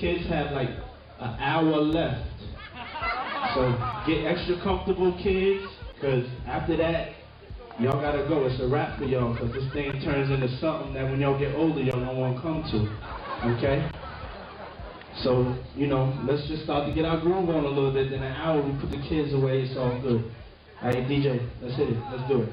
kids have like an hour left. So get extra comfortable, kids, because after that, y'all gotta go. It's a wrap for y'all, because this thing turns into something that when y'all get older, y'all don't want to come to, okay? So, you know, let's just start to get our groove on a little bit. In an hour, we put the kids away, it's all good. All right, DJ, let's hit it. Let's do it.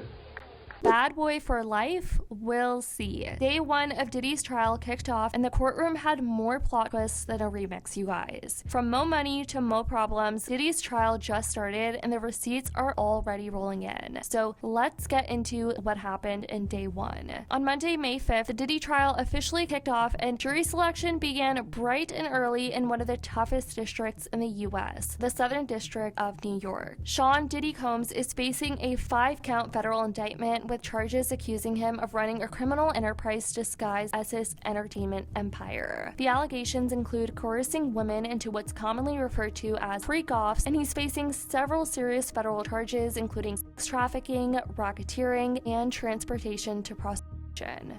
Bad boy for life? We'll see. Day one of Diddy's trial kicked off, and the courtroom had more plot twists than a remix, you guys. From Mo Money to Mo Problems, Diddy's trial just started, and the receipts are already rolling in. So let's get into what happened in day one. On Monday, May 5th, the Diddy trial officially kicked off, and jury selection began bright and early in one of the toughest districts in the U.S., the Southern District of New York. Sean Diddy Combs is facing a 5-count federal indictment with charges accusing him of running a criminal enterprise disguised as his entertainment empire. The allegations include coercing women into what's commonly referred to as freak-offs, and he's facing several serious federal charges, including sex trafficking, racketeering, and transportation to prostitution.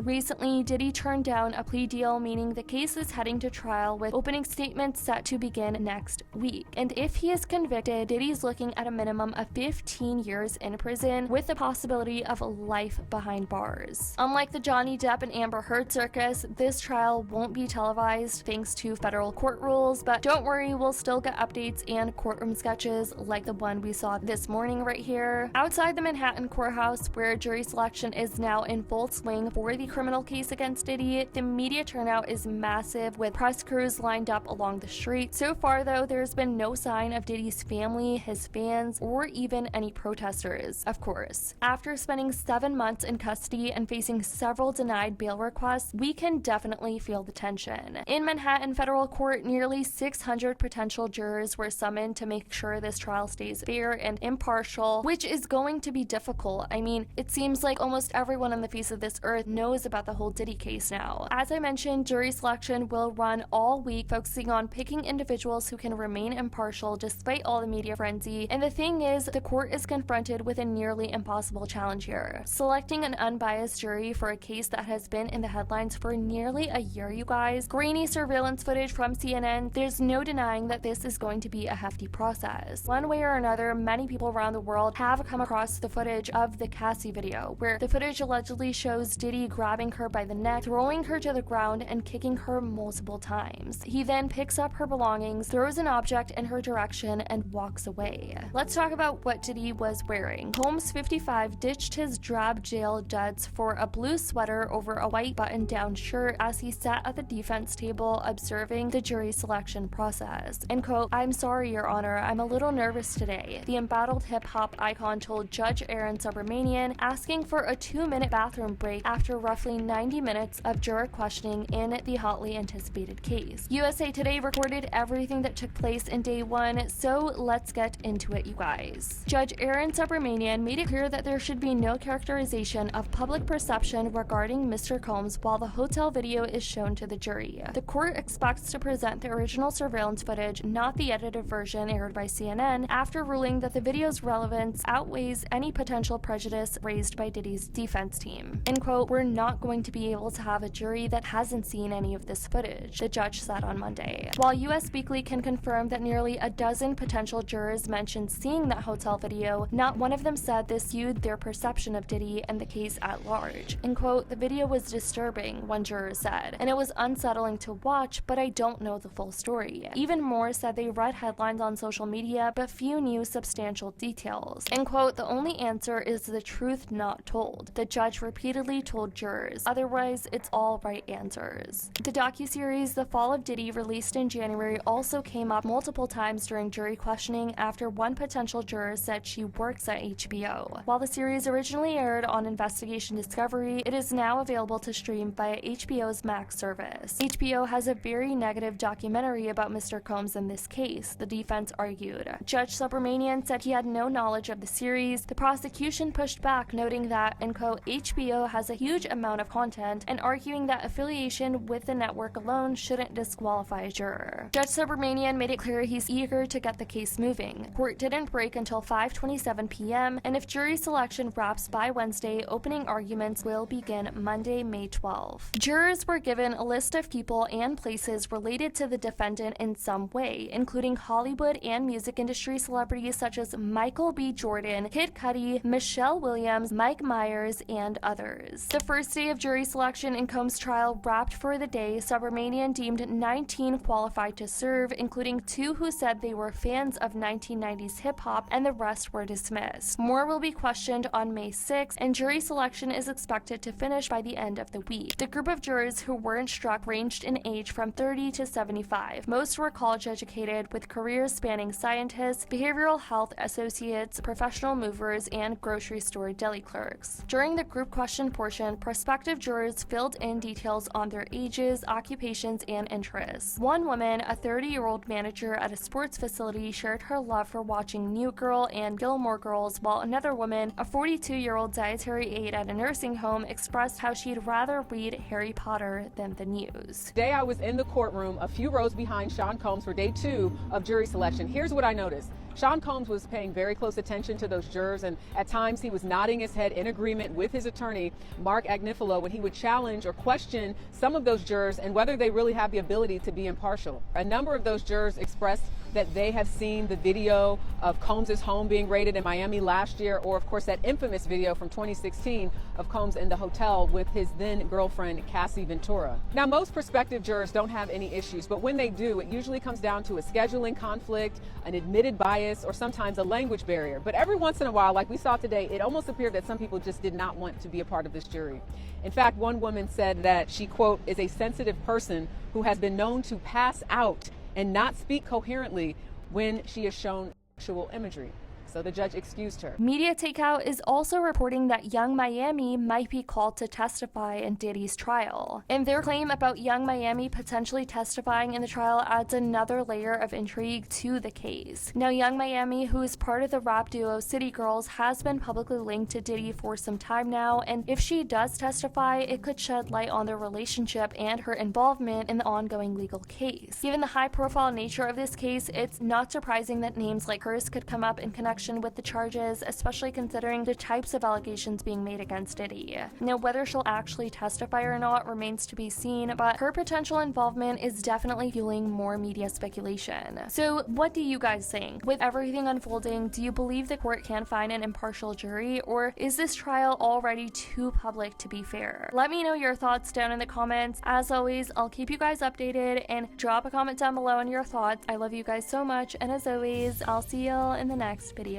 Recently, Diddy turned down a plea deal, meaning the case is heading to trial with opening statements set to begin next week. And if he is convicted, Diddy's looking at a minimum of 15 years in prison with the possibility of life behind bars. Unlike the Johnny Depp and Amber Heard circus, this trial won't be televised thanks to federal court rules, but don't worry, we'll still get updates and courtroom sketches like the one we saw this morning right here. Outside the Manhattan courthouse, where jury selection is now in full swing for the criminal case against Diddy, the media turnout is massive, with press crews lined up along the street. So far though, there's been no sign of Diddy's family, his fans, or even any protesters, of course. After spending 7 months in custody and facing several denied bail requests, we can definitely feel the tension. In Manhattan federal court, nearly 600 potential jurors were summoned to make sure this trial stays fair and impartial, which is going to be difficult. I mean, it seems like almost everyone on the face of this earth knows about the whole Diddy case now. As I mentioned, jury selection will run all week, focusing on picking individuals who can remain impartial despite all the media frenzy. And the thing is, the court is confronted with a nearly impossible challenge here. Selecting an unbiased jury for a case that has been in the headlines for nearly a year, you guys. Grainy surveillance footage from CNN, there's no denying that this is going to be a hefty process. One way or another, many people around the world have come across the footage of the Cassie video, where the footage allegedly shows Diddy grabbing her by the neck, throwing her to the ground, and kicking her multiple times. He then picks up her belongings, throws an object in her direction, and walks away. Let's talk about what Diddy was wearing. Combs, 55, ditched his drab jail duds for a blue sweater over a white button-down shirt as he sat at the defense table observing the jury selection process. And quote, "I'm sorry, Your Honor, I'm a little nervous today," the embattled hip-hop icon told Judge Aaron Subramanian, asking for a 2-minute bathroom break after roughly 90 minutes of juror questioning in the hotly anticipated case. USA Today recorded everything that took place in day one, so let's get into it, you guys. Judge Aaron Subramanian made it clear that there should be no characterization of public perception regarding Mr. Combs while the hotel video is shown to the jury. The court expects to present the original surveillance footage, not the edited version aired by CNN, after ruling that the video's relevance outweighs any potential prejudice raised by Diddy's defense team. End quote, "We're not going to be able to have a jury that hasn't seen any of this footage," the judge said on Monday. While US Weekly can confirm that nearly a dozen potential jurors mentioned seeing that hotel video, not one of them said this skewed their perception of Diddy and the case at large. End quote, "The video was disturbing," one juror said, "and it was unsettling to watch, but I don't know the full story." Even more said they read headlines on social media, but few knew substantial details. End quote, "The only answer is the truth not told," the judge repeatedly told jurors. Otherwise, it's all right answers. The docuseries The Fall of Diddy, released in January, also came up multiple times during jury questioning after one potential juror said she works at HBO. While the series originally aired on Investigation Discovery, it is now available to stream via HBO's Max service. HBO has a very negative documentary about Mr. Combs in this case, the defense argued. Judge Subramanian said he had no knowledge of the series. The prosecution pushed back, noting that, end quote, "HBO has a huge amount of content and arguing that affiliation with the network alone shouldn't disqualify a juror. Judge Subramanian made it clear he's eager to get the case moving. Court didn't break until 5:27 p.m., and if jury selection wraps by Wednesday, opening arguments will begin Monday, May 12. Jurors were given a list of people and places related to the defendant in some way, including Hollywood and music industry celebrities such as Michael B. Jordan, Kid Cudi, Michelle Williams, Mike Myers, and others. The first day of jury selection in Combs' trial wrapped for the day. Subramanian deemed 19 qualified to serve, including 2 who said they were fans of 1990s hip-hop, and the rest were dismissed. More will be questioned on May 6, and jury selection is expected to finish by the end of the week. The group of jurors who weren't struck ranged in age from 30 to 75. Most were college-educated, with careers spanning scientists, behavioral health associates, professional movers, and grocery store deli clerks. During the group question portion, prospective jurors filled in details on their ages, occupations, and interests. One woman, a 30-year-old manager at a sports facility, shared her love for watching New Girl and Gilmore Girls, while another woman, a 42-year-old dietary aide at a nursing home, expressed how she'd rather read Harry Potter than the news. Today I was in the courtroom a few rows behind Sean Combs for day 2 of jury selection. Here's what I noticed. Sean Combs was paying very close attention to those jurors, and at times he was nodding his head in agreement with his attorney, Mark Agnifilo, when he would challenge or question some of those jurors and whether they really have the ability to be impartial. A number of those jurors expressed that they have seen the video of Combs' home being raided in Miami last year, or of course that infamous video from 2016 of Combs in the hotel with his then girlfriend Cassie Ventura. Now, most prospective jurors don't have any issues, but when they do, it usually comes down to a scheduling conflict, an admitted bias, or sometimes a language barrier. But every once in a while, like we saw today, it almost appeared that some people just did not want to be a part of this jury. In fact, one woman said that she, quote, is a sensitive person who has been known to pass out and not speak coherently when she is shown sexual imagery. So the judge excused her. Media Takeout is also reporting that Young Miami might be called to testify in Diddy's trial. And their claim about Young Miami potentially testifying in the trial adds another layer of intrigue to the case. Now, Young Miami, who is part of the rap duo City Girls, has been publicly linked to Diddy for some time now, and if she does testify, it could shed light on their relationship and her involvement in the ongoing legal case. Given the high-profile nature of this case, it's not surprising that names like hers could come up in connection with the charges, especially considering the types of allegations being made against Diddy. Now, whether she'll actually testify or not remains to be seen, but her potential involvement is definitely fueling more media speculation. So what do you guys think? With everything unfolding, do you believe the court can find an impartial jury, or is this trial already too public to be fair? Let me know your thoughts down in the comments. As always, I'll keep you guys updated, and drop a comment down below on your thoughts. I love you guys so much, and as always, I'll see y'all in the next video.